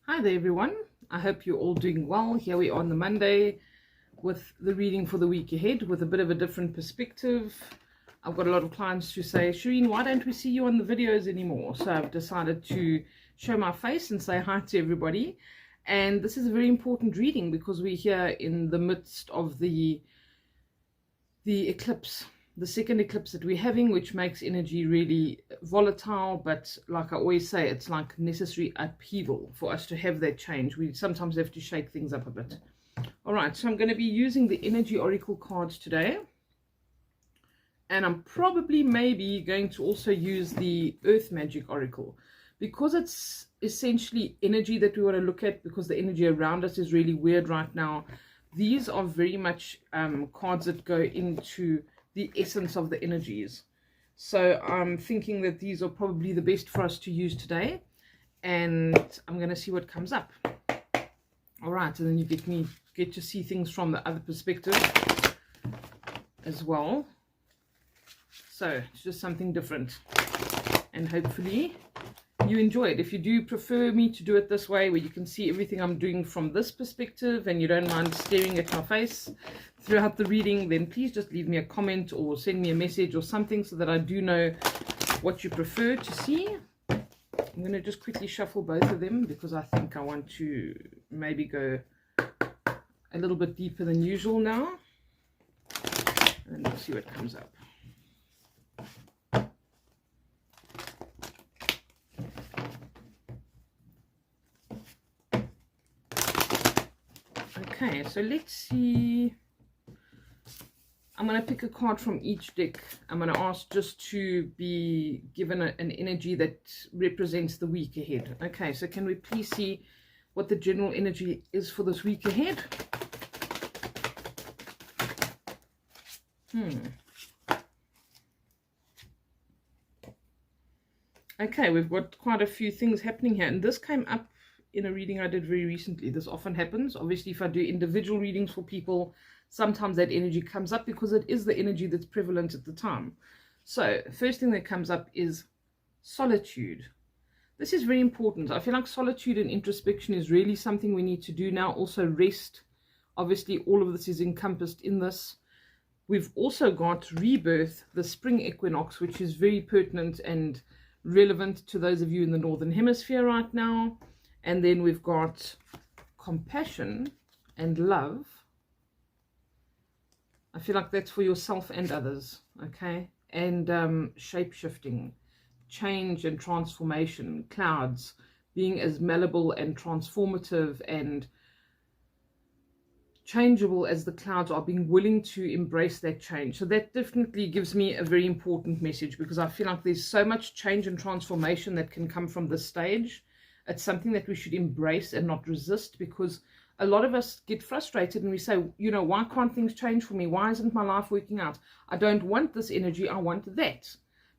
Hi there everyone, I hope you're all doing well. Here we are on the Monday with the reading for the week ahead with a bit of a different perspective. I've got a lot of clients who say, Shireen, why don't we see you on the videos anymore? So I've decided to show my face and say hi to everybody. And this is a very important reading because we're here in the midst of the eclipse, the second eclipse that we're having, which makes energy really volatile. But like I always say, it's like necessary upheaval for us to have that change. We sometimes have to shake things up a bit. All right, so I'm going to be using the energy oracle cards today, and I'm probably maybe going to also use the earth magic oracle because it's essentially energy that we want to look at, because the energy around us is really weird right now. These are very much cards that go into the essence of the energies. So I'm thinking that these are probably the best for us to use today. And I'm going to see what comes up. All right, and then you get to see things from the other perspective as well. So it's just something different. And hopefully you enjoy it. If you do prefer me to do it this way, where you can see everything I'm doing from this perspective and you don't mind staring at my face throughout the reading, then please just leave me a comment or send me a message or something so that I do know what you prefer to see. I'm going to just quickly shuffle both of them because I think I want to maybe go a little bit deeper than usual now, and we'll see what comes up. Okay, so let's see. I'm going to pick a card from each deck. I'm going to ask just to be given an energy that represents the week ahead. Okay, so can we please see what the general energy is for this week ahead? Okay, we've got quite a few things happening here, and this came up in a reading I did very recently. This often happens. Obviously, if I do individual readings for people, sometimes that energy comes up because it is the energy that's prevalent at the time. So first thing that comes up is solitude. This is very important. I feel like solitude and introspection is really something we need to do now. Also rest. Obviously, all of this is encompassed in this. We've also got rebirth, the spring equinox, which is very pertinent and relevant to those of you in the northern hemisphere right now. And then we've got compassion and love. I feel like that's for yourself and others, okay? And shape-shifting, change and transformation, clouds, being as malleable and transformative and changeable as the clouds are, being willing to embrace that change. So that definitely gives me a very important message, because I feel like there's so much change and transformation that can come from this stage. It's something that we should embrace and not resist, because a lot of us get frustrated and we say, you know, why can't things change for me? Why isn't my life working out? I don't want this energy, I want that.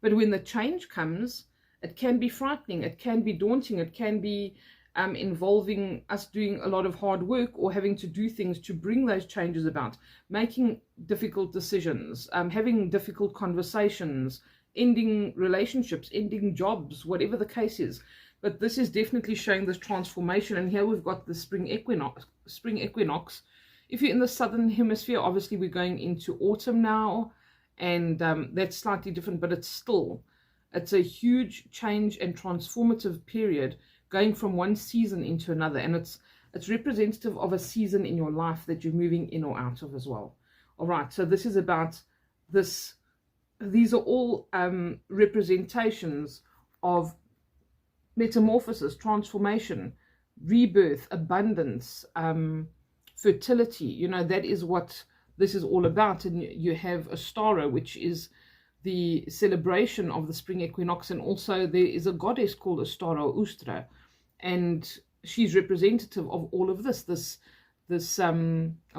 But when the change comes, it can be frightening, it can be daunting, it can be involving us doing a lot of hard work or having to do things to bring those changes about, making difficult decisions, having difficult conversations, ending relationships, ending jobs, whatever the case is. But this is definitely showing this transformation. And here we've got the spring equinox. If you're in the southern hemisphere, obviously we're going into autumn now, and that's slightly different, but it's a huge change and transformative period, going from one season into another. And it's representative of a season in your life that you're moving in or out of as well. All right, so this is about this. These are all representations of metamorphosis, transformation, rebirth, abundance, fertility. You know, that is what this is all about. And you have Ostara, which is the celebration of the spring equinox, and also there is a goddess called Ostara or Ustra, and she's representative of all of this I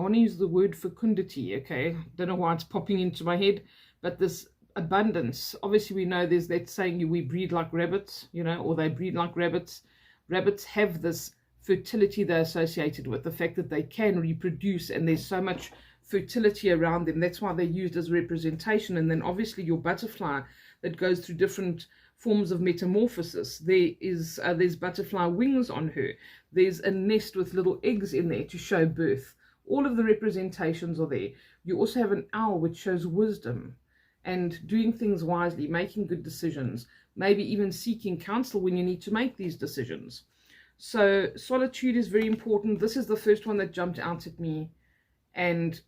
want to use the word fecundity, okay? Don't know why it's popping into my head, but this abundance. Obviously we know there's that saying, we breed like rabbits, you know, or they breed like rabbits. Rabbits have this fertility they're associated with, the fact that they can reproduce, and there's so much fertility around them. That's why they're used as representation. And then obviously your butterfly that goes through different forms of metamorphosis. There's butterfly wings on her. There's a nest with little eggs in there to show birth. All of the representations are there. You also have an owl, which shows wisdom and doing things wisely, making good decisions, maybe even seeking counsel when you need to make these decisions. So solitude is very important. This is the first one that jumped out at me, and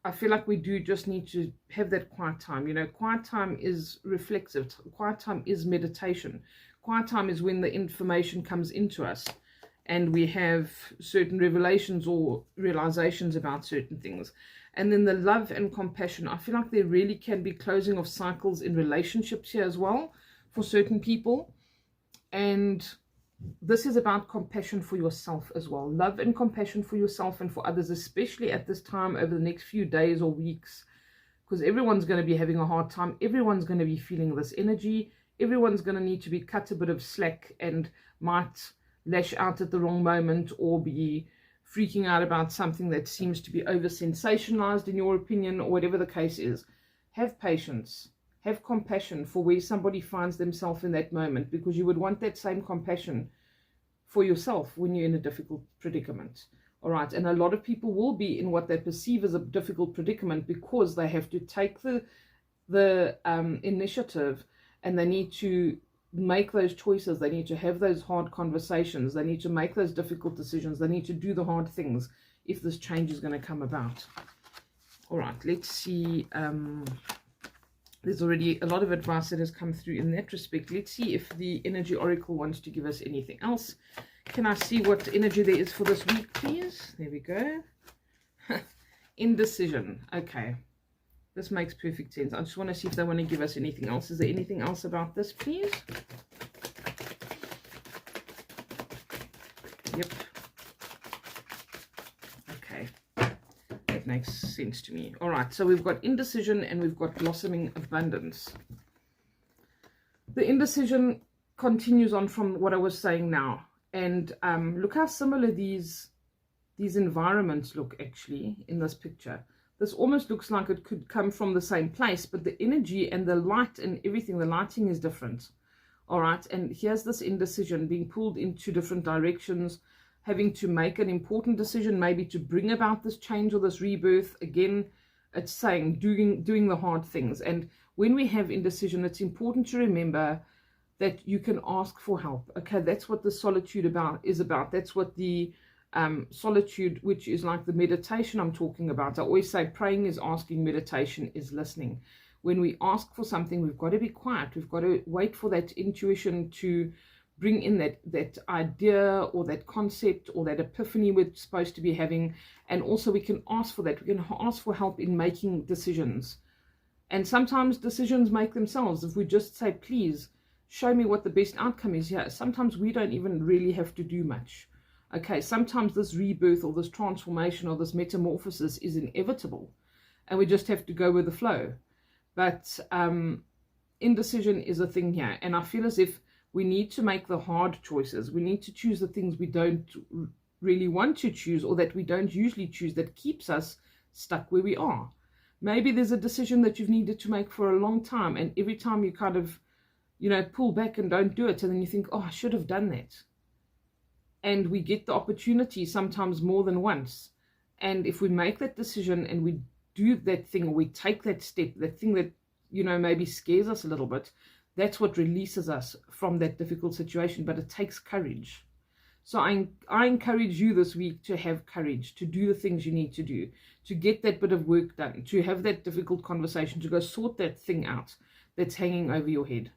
I feel like we do just need to have that quiet time. You know, quiet time is reflexive. Quiet time is meditation. Quiet time is when the information comes into us and we have certain revelations or realizations about certain things. And then the love and compassion. I feel like there really can be closing of cycles in relationships here as well for certain people. And this is about compassion for yourself as well. Love and compassion for yourself and for others, especially at this time over the next few days or weeks, because everyone's going to be having a hard time. Everyone's going to be feeling this energy. Everyone's going to need to be cut a bit of slack and might lash out at the wrong moment or be freaking out about something that seems to be over sensationalized in your opinion, or whatever the case is. Have patience. Have compassion for where somebody finds themselves in that moment, because you would want that same compassion for yourself when you're in a difficult predicament. All right. And a lot of people will be in what they perceive as a difficult predicament because they have to take the initiative, and they need to make those choices. They need to have those hard conversations. They need to make those difficult decisions. They need to do the hard things if this change is going to come about. All right. Let's see. There's already a lot of advice that has come through in that respect. Let's see if the Energy Oracle wants to give us anything else. Can I see what energy there is for this week, please? There we go. Indecision. Okay. This makes perfect sense. I just want to see if they want to give us anything else. Is there anything else about this, please? Yep. Okay. That makes sense to me. All right. So we've got indecision and we've got blossoming abundance. The indecision continues on from what I was saying now. And look how similar these environments look actually in this picture. This almost looks like it could come from the same place, but the energy and the light and everything, the lighting is different. All right. And here's this indecision being pulled into different directions, having to make an important decision, maybe to bring about this change or this rebirth. Again, it's saying doing the hard things. And when we have indecision, it's important to remember that you can ask for help. Okay, that's what the solitude is about. That's what the solitude, which is like the meditation I'm talking about. I always say praying is asking, meditation is listening. When we ask for something, we've got to be quiet. We've got to wait for that intuition to bring in that idea or that concept or that epiphany we're supposed to be having. And also we can ask for that. We can ask for help in making decisions. And sometimes decisions make themselves. If we just say, please, show me what the best outcome is here. Sometimes we don't even really have to do much. Okay, sometimes this rebirth or this transformation or this metamorphosis is inevitable. And we just have to go with the flow. But indecision is a thing here. And I feel as if we need to make the hard choices. We need to choose the things we don't really want to choose, or that we don't usually choose, that keeps us stuck where we are. Maybe there's a decision that you've needed to make for a long time, and every time you kind of, pull back and don't do it, and then you think, oh, I should have done that. And we get the opportunity sometimes more than once. And if we make that decision and we do that thing, or we take that step, that thing that, maybe scares us a little bit, that's what releases us from that difficult situation. But it takes courage. So I encourage you this week to have courage, to do the things you need to do, to get that bit of work done, to have that difficult conversation, to go sort that thing out that's hanging over your head.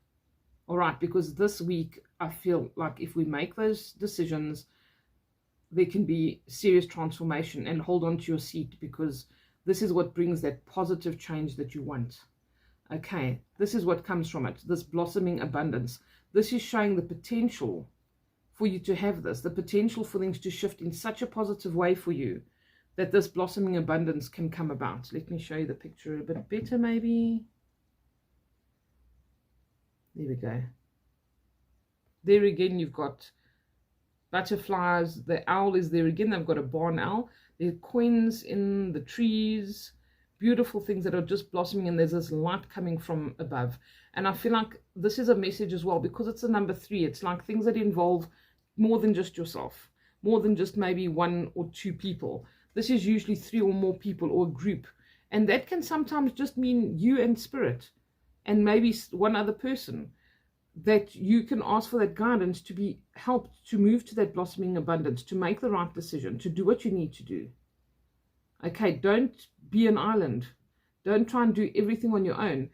All right, because this week, I feel like if we make those decisions, there can be serious transformation. And hold on to your seat, because this is what brings that positive change that you want. Okay, this is what comes from it, this blossoming abundance. This is showing the potential for you to have this, the potential for things to shift in such a positive way for you that this blossoming abundance can come about. Let me show you the picture a bit better, maybe. There we go. There again, you've got butterflies. The owl is there again. They've got a barn owl. There are coins in the trees. beautiful things that are just blossoming, and there's this light coming from above. And I feel like this is a message as well, because it's a number 3. It's like things that involve more than just yourself, more than just maybe 1 or 2 people. This is usually 3 or more people, or a group. And that can sometimes just mean you and spirit, and maybe 1 other person, that you can ask for that guidance to be helped to move to that blossoming abundance, to make the right decision, to do what you need to do. Okay, don't be an island. Don't try and do everything on your own.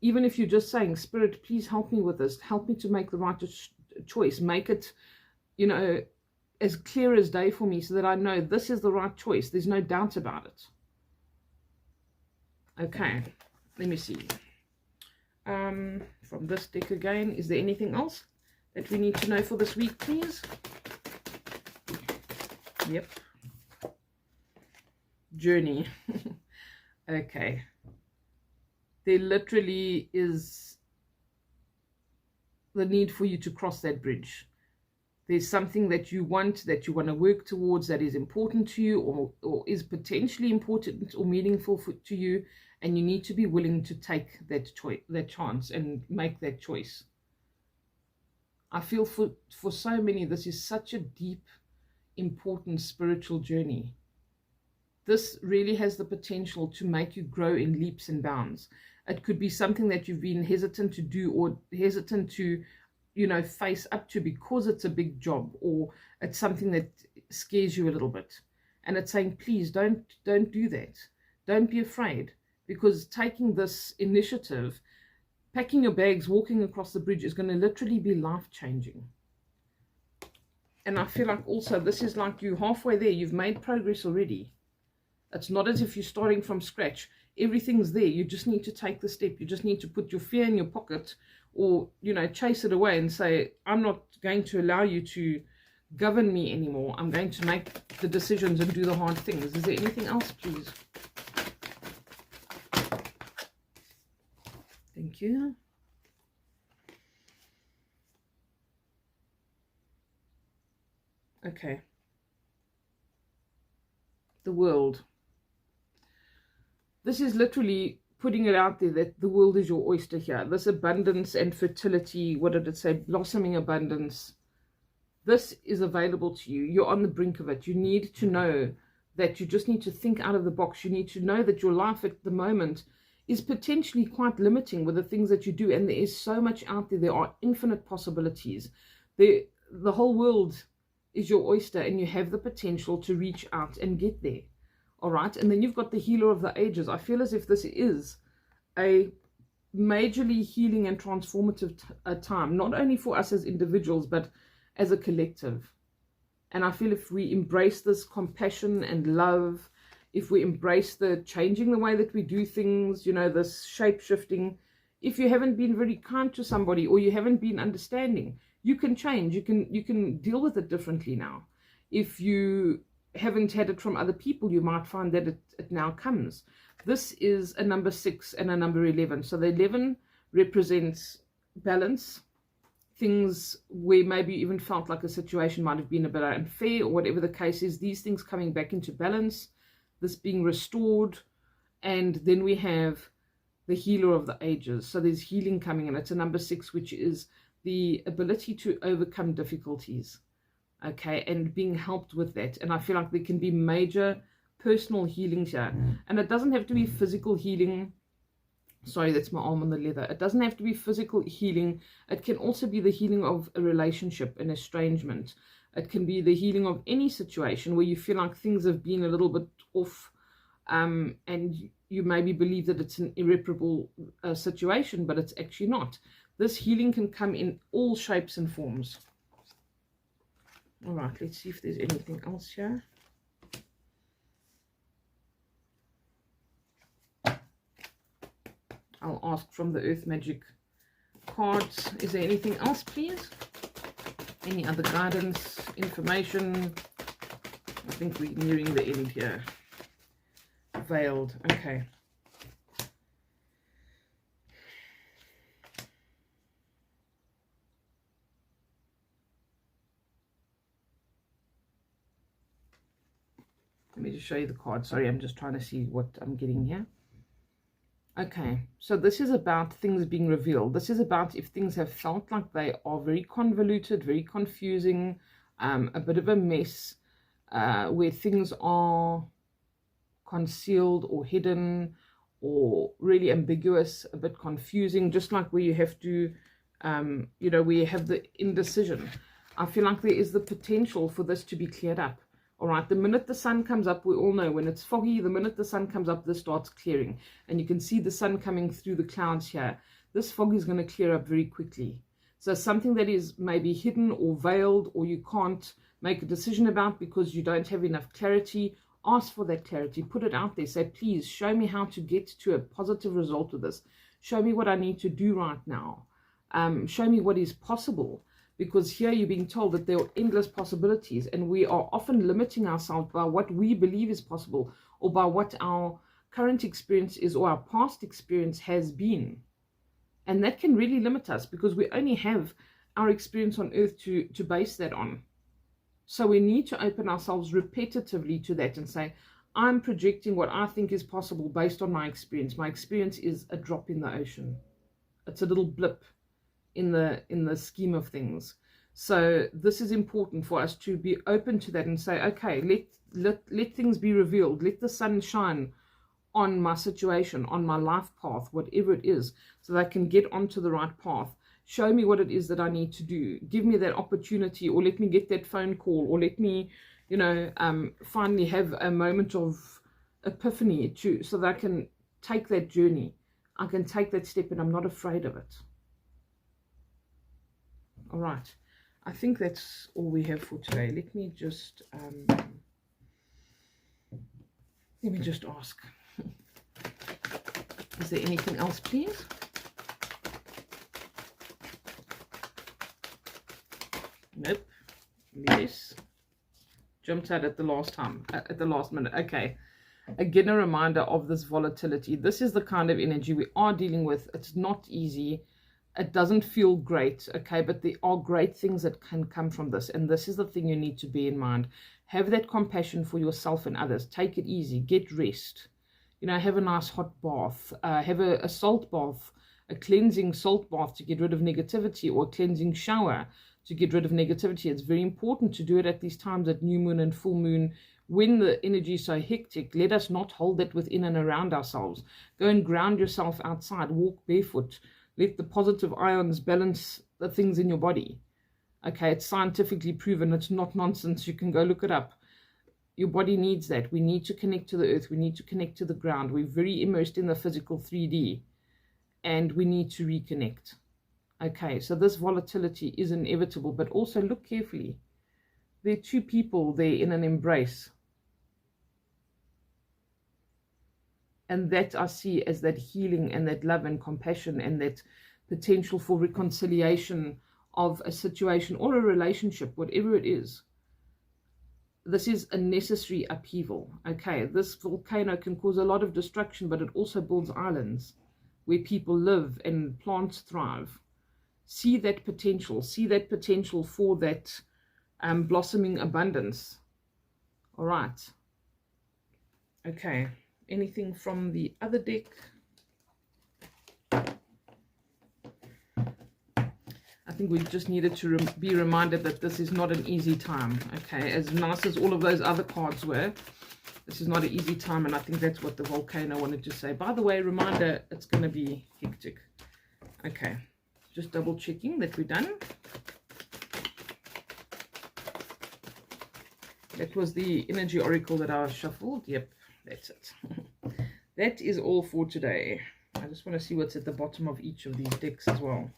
Even if you're just saying, Spirit, please help me with this. Help me to make the right choice. Make it, you know, as clear as day for me, so that I know this is the right choice. There's no doubt about it. Okay, let me see. From this deck again, is there anything else that we need to know for this week, please? Yep. Journey. Okay. There literally is the need for you to cross that bridge. There's something that you want to work towards, that is important to you, or is potentially important or meaningful to you, and you need to be willing to take that chance and make that choice. I feel for so many, this is such a deep, important spiritual journey. This really has the potential to make you grow in leaps and bounds. It could be something that you've been hesitant to do, or hesitant to, you know, face up to, because it's a big job, or it's something that scares you a little bit. And it's saying, please don't do that. Don't be afraid, because taking this initiative, packing your bags, walking across the bridge, is going to literally be life-changing. And I feel like also this is like you halfway there. You've made progress already. It's not as if you're starting from scratch. Everything's there. You just need to take the step. You just need to put your fear in your pocket, or, you know, chase it away and say, I'm not going to allow you to govern me anymore. I'm going to make the decisions and do the hard things. Is there anything else, please? Thank you. Okay. The world. This is literally putting it out there that the world is your oyster here. This abundance and fertility, what did it say? Blossoming abundance. This is available to you. You're on the brink of it. You need to know that you just need to think out of the box. You need to know that your life at the moment is potentially quite limiting with the things that you do. And there is so much out there. There are infinite possibilities. The whole world is your oyster, and you have the potential to reach out and get there. All right. And then you've got the healer of the ages. I feel as if this is a majorly healing and transformative time, not only for us as individuals, but as a collective. And I feel if we embrace this compassion and love, if we embrace the changing the way that we do things, you know, this shape shifting, if you haven't been very kind to somebody, or you haven't been understanding, you can change. You can deal with it differently now. If you haven't had it from other people, you might find that it now comes. This is a number 6 and a number 11. So the 11 represents balance, things where maybe you even felt like a situation might have been a bit unfair, or whatever the case is, these things coming back into balance, this being restored. And then we have the healer of the ages. So there's healing coming in. It's a number 6, which is the ability to overcome difficulties. Okay, and being helped with that. And I feel like there can be major personal healing here. And it doesn't have to be physical healing. Sorry, that's my arm on the leather. It doesn't have to be physical healing. It can also be the healing of a relationship, an estrangement. It can be the healing of any situation where you feel like things have been a little bit off, and you maybe believe that it's an irreparable situation, but it's actually not. This healing can come in all shapes and forms. All right, let's see if there's anything else here. I'll ask from the Earth Magic cards. Is there anything else, please? Any other guidance, information? I think we're nearing the end here. Veiled. Okay. Let me just show you the card. Sorry, I'm just trying to see what I'm getting here. Okay, so this is about things being revealed. This is about if things have felt like they are very convoluted, very confusing, a bit of a mess, where things are concealed or hidden or really ambiguous, a bit confusing, just like where you have to, where you have the indecision. I feel like there is the potential for this to be cleared up. All right, the minute the sun comes up, we all know when it's foggy, the minute the sun comes up, this starts clearing. And you can see the sun coming through the clouds here. This fog is going to clear up very quickly. So something that is maybe hidden or veiled, or you can't make a decision about because you don't have enough clarity, ask for that clarity. Put it out there. Say, please show me how to get to a positive result with this. Show me what I need to do right now. Show me what is possible. Because here you're being told that there are endless possibilities, and we are often limiting ourselves by what we believe is possible, or by what our current experience is, or our past experience has been. And that can really limit us, because we only have our experience on earth to base that on. So we need to open ourselves repetitively to that and say, I'm projecting what I think is possible based on my experience. My experience is a drop in the ocean. It's a little blip in the scheme of things. So this is important for us to be open to that and say, okay, let things be revealed. Let the sun shine on my situation, on my life path, whatever it is, so that I can get onto the right path. Show me what it is that I need to do. Give me that opportunity, or let me get that phone call, or let me, finally have a moment of epiphany so that I can take that journey. I can take that step, and I'm not afraid of it. All right, I think that's all we have for today. Let me just ask. Is there anything else, please? Nope. Yes. Jumped out at the last minute. Okay. Again, a reminder of this volatility. This is the kind of energy we are dealing with. It's not easy. It doesn't feel great, okay, but there are great things that can come from this, and this is the thing you need to bear in mind. Have that compassion for yourself and others. Take it easy. Get rest. Have a nice hot bath. Have a salt bath, a cleansing salt bath to get rid of negativity, or a cleansing shower to get rid of negativity. It's very important to do it at these times, at new moon and full moon, when the energy is so hectic. Let us not hold that within and around ourselves. Go and ground yourself outside. Walk barefoot. Let the positive ions balance the things in your body. Okay, it's scientifically proven. It's not nonsense. You can go look it up. Your body needs that. We need to connect to the earth. We need to connect to the ground. We're very immersed in the physical 3D, and we need to reconnect. Okay, so this volatility is inevitable, but also look carefully. There are two people there in an embrace. And that I see as that healing and that love and compassion and that potential for reconciliation of a situation or a relationship, whatever it is. This is a necessary upheaval. Okay, this volcano can cause a lot of destruction, but it also builds islands where people live and plants thrive. See that potential. See that potential for that blossoming abundance. All right. Okay. Anything from the other deck? I think we just needed to be reminded that this is not an easy time. Okay, as nice as all of those other cards were, this is not an easy time, and I think that's what the volcano wanted to say. By the way, reminder, it's going to be hectic. Okay, just double checking that we're done. That was the energy oracle that I shuffled. Yep. That's it. That is all for today. I just want to see what's at the bottom of each of these decks as well.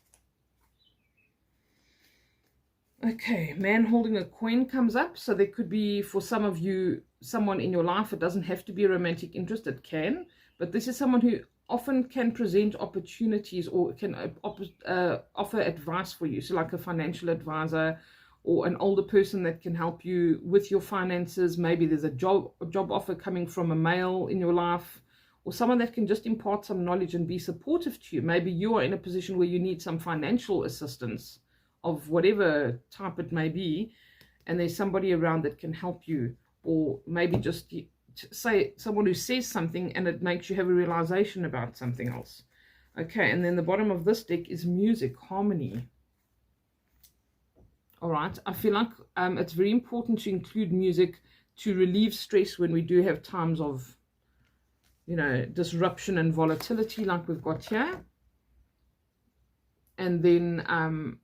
Okay, man holding a coin comes up. So there could be, for some of you, someone in your life. It doesn't have to be a romantic interest. It can. But this is someone who often can present opportunities or can offer advice for you. So like a financial advisor, or an older person that can help you with your finances. Maybe there's a job offer coming from a male in your life, or someone that can just impart some knowledge and be supportive to you. Maybe you are in a position where you need some financial assistance of whatever type it may be, and there's somebody around that can help you, or maybe just say someone who says something and it makes you have a realization about something else. Okay, and then the bottom of this deck is music, harmony. All right, I feel like it's very important to include music to relieve stress when we do have times of, you know, disruption and volatility like we've got here. And then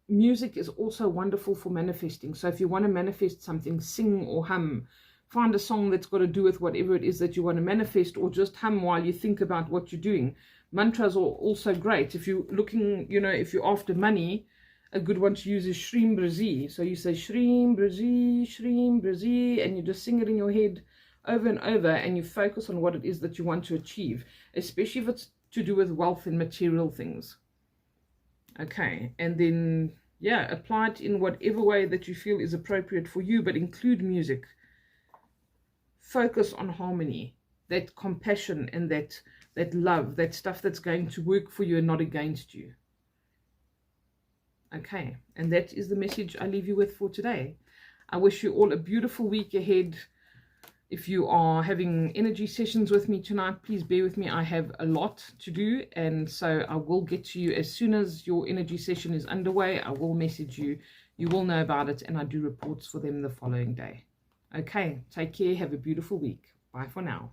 music is also wonderful for manifesting. So if you want to manifest something, sing or hum. Find a song that's got to do with whatever it is that you want to manifest, or just hum while you think about what you're doing. Mantras are also great. If you're looking, you know, if you're after money, a good one to use is Shreem Brazi. So you say Shreem Brazi, and you just sing it in your head over and over, and you focus on what it is that you want to achieve, especially if it's to do with wealth and material things. Okay, and then, yeah, apply it in whatever way that you feel is appropriate for you, but include music. Focus on harmony, that compassion and that love, that stuff that's going to work for you and not against you. Okay, and that is the message I leave you with for today. I wish you all a beautiful week ahead. If you are having energy sessions with me tonight, please bear with me. I have a lot to do, and so I will get to you as soon as your energy session is underway. I will message you. You will know about it, and I do reports for them the following day. Okay, take care. Have a beautiful week. Bye for now.